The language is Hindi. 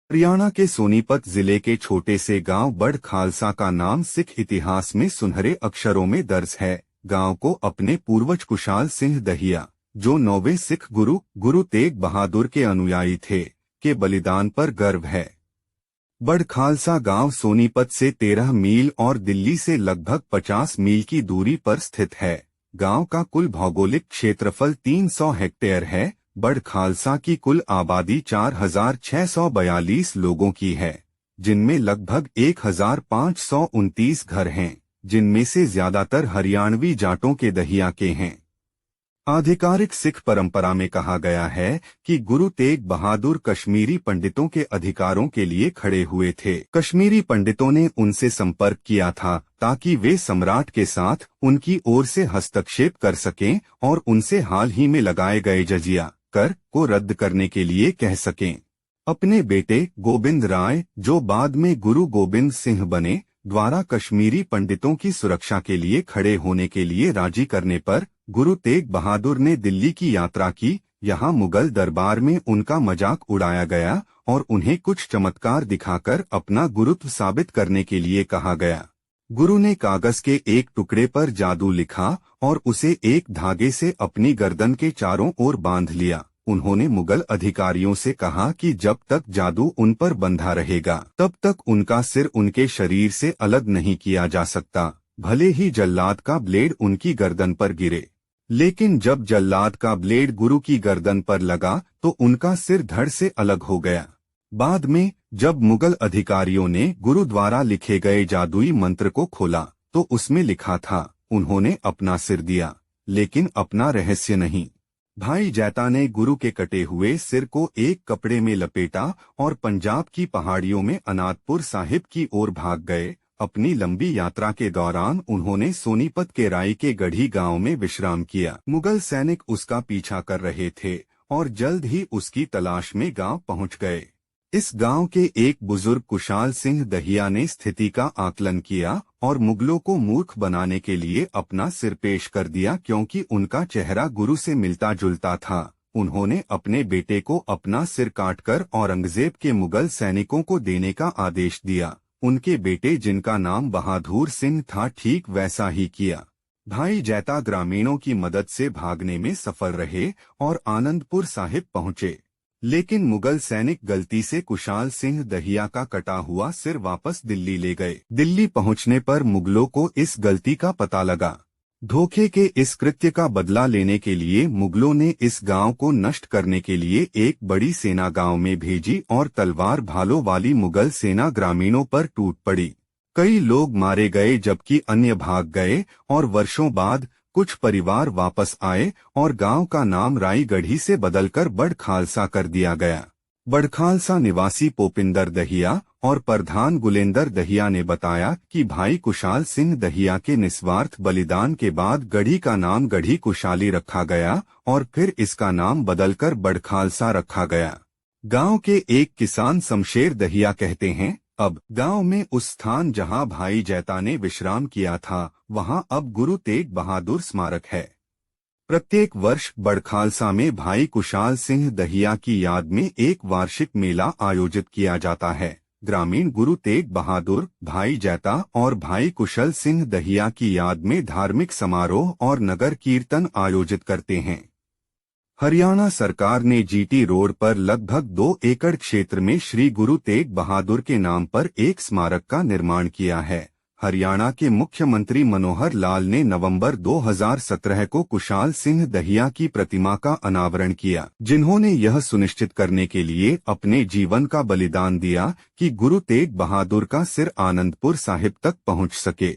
हरियाणा के सोनीपत जिले के छोटे से गांव बड़ खालसा का नाम सिख इतिहास में सुनहरे अक्षरों में दर्ज है। गांव को अपने पूर्वज कुशाल सिंह दहिया, जो 9वें सिख गुरु तेग बहादुर के अनुयायी थे, के बलिदान पर गर्व है। बड़ खालसा गांव सोनीपत से 13 मील और दिल्ली से लगभग 50 मील की दूरी पर स्थित है। गांव का कुल भौगोलिक क्षेत्रफल 300 हेक्टेयर है। बड़ खालसा की कुल आबादी 4642 लोगों की है, जिनमें लगभग 1529 घर हैं, जिनमें से ज्यादातर हरियाणवी जाटों के दहिया के हैं। आधिकारिक सिख परंपरा में कहा गया है कि गुरु तेग बहादुर कश्मीरी पंडितों के अधिकारों के लिए खड़े हुए थे। कश्मीरी पंडितों ने उनसे संपर्क किया था ताकि वे सम्राट के साथ उनकी ओर से हस्तक्षेप कर सकें और उनसे हाल ही में लगाए गए जजिया कर को रद्द करने के लिए कह सकें। अपने बेटे गोविंद राय, जो बाद में गुरु गोबिंद सिंह बने, द्वारा कश्मीरी पंडितों की सुरक्षा के लिए खड़े होने के लिए राजी करने पर गुरु तेग बहादुर ने दिल्ली की यात्रा की। यहाँ मुगल दरबार में उनका मजाक उड़ाया गया और उन्हें कुछ चमत्कार दिखाकर अपना गुरुत्व साबित करने के लिए कहा गया। गुरु ने कागज के एक टुकड़े पर जादू लिखा और उसे एक धागे से अपनी गर्दन के चारों ओर बांध लिया। उन्होंने मुगल अधिकारियों से कहा कि जब तक जादू उन पर बंधा रहेगा तब तक उनका सिर उनके शरीर से अलग नहीं किया जा सकता, भले ही जल्लाद का ब्लेड उनकी गर्दन पर गिरे। लेकिन जब जल्लाद का ब्लेड गुरु की गर्दन पर लगा तो उनका सिर धड़ से अलग हो गया। बाद में जब मुगल अधिकारियों ने गुरु द्वारा लिखे गए जादुई मंत्र को खोला तो उसमें लिखा था, उन्होंने अपना सिर दिया लेकिन अपना रहस्य नहीं। भाई जैता ने गुरु के कटे हुए सिर को एक कपड़े में लपेटा और पंजाब की पहाड़ियों में अनादपुर साहिब की ओर भाग गए। अपनी लंबी यात्रा के दौरान उन्होंने सोनीपत के राई के गढ़ी गांव में विश्राम किया। मुगल सैनिक उसका पीछा कर रहे थे और जल्द ही उसकी तलाश में गांव पहुंच गए। इस गांव के एक बुजुर्ग कुशाल सिंह दहिया ने स्थिति का आकलन किया और मुगलों को मूर्ख बनाने के लिए अपना सिर पेश कर दिया, क्योंकि उनका चेहरा गुरु से मिलता जुलता था। उन्होंने अपने बेटे को अपना सिर काटकर औरंगजेब के मुगल सैनिकों को देने का आदेश दिया। उनके बेटे, जिनका नाम बहादुर सिंह था, ठीक वैसा ही किया। भाई जैता ग्रामीणों की मदद से भागने में सफल रहे और आनंदपुर साहिब पहुंचे, लेकिन मुगल सैनिक गलती से कुशाल सिंह दहिया का कटा हुआ सिर वापस दिल्ली ले गए। दिल्ली पहुंचने पर मुगलों को इस गलती का पता लगा। धोखे के इस कृत्य का बदला लेने के लिए मुगलों ने इस गांव को नष्ट करने के लिए एक बड़ी सेना गांव में भेजी और तलवार भालों वाली मुगल सेना ग्रामीणों पर टूट पड़ी। कई लोग मारे गए जबकि अन्य भाग गए और वर्षों बाद कुछ परिवार वापस आए और गांव का नाम राईगढ़ी से बदलकर बड़ खालसा कर दिया गया। बड़ खालसा निवासी पोपिंदर दहिया और प्रधान गुलेंदर दहिया ने बताया कि भाई कुशाल सिंह दहिया के निस्वार्थ बलिदान के बाद गढ़ी का नाम गढ़ी कुशाली रखा गया और फिर इसका नाम बदलकर बड़ खालसा रखा गया। गांव के एक किसान शमशेर दहिया कहते हैं, अब गांव में उस स्थान जहां भाई जैता ने विश्राम किया था, वहां अब गुरु तेग बहादुर स्मारक है। प्रत्येक वर्ष बड़ खालसा में भाई कुशाल सिंह दहिया की याद में एक वार्षिक मेला आयोजित किया जाता है। ग्रामीण गुरु तेग बहादुर, भाई जैता और भाई कुशल सिंह दहिया की याद में धार्मिक समारोह और नगर कीर्तन आयोजित करते हैं। हरियाणा सरकार ने जीटी रोड पर लगभग 2 एकड़ क्षेत्र में श्री गुरु तेग बहादुर के नाम पर एक स्मारक का निर्माण किया है। हरियाणा के मुख्यमंत्री मनोहर लाल ने नवंबर 2017 को कुशाल सिंह दहिया की प्रतिमा का अनावरण किया, जिन्होंने यह सुनिश्चित करने के लिए अपने जीवन का बलिदान दिया कि गुरु तेग बहादुर का सिर आनंदपुर साहिब तक पहुंच सके।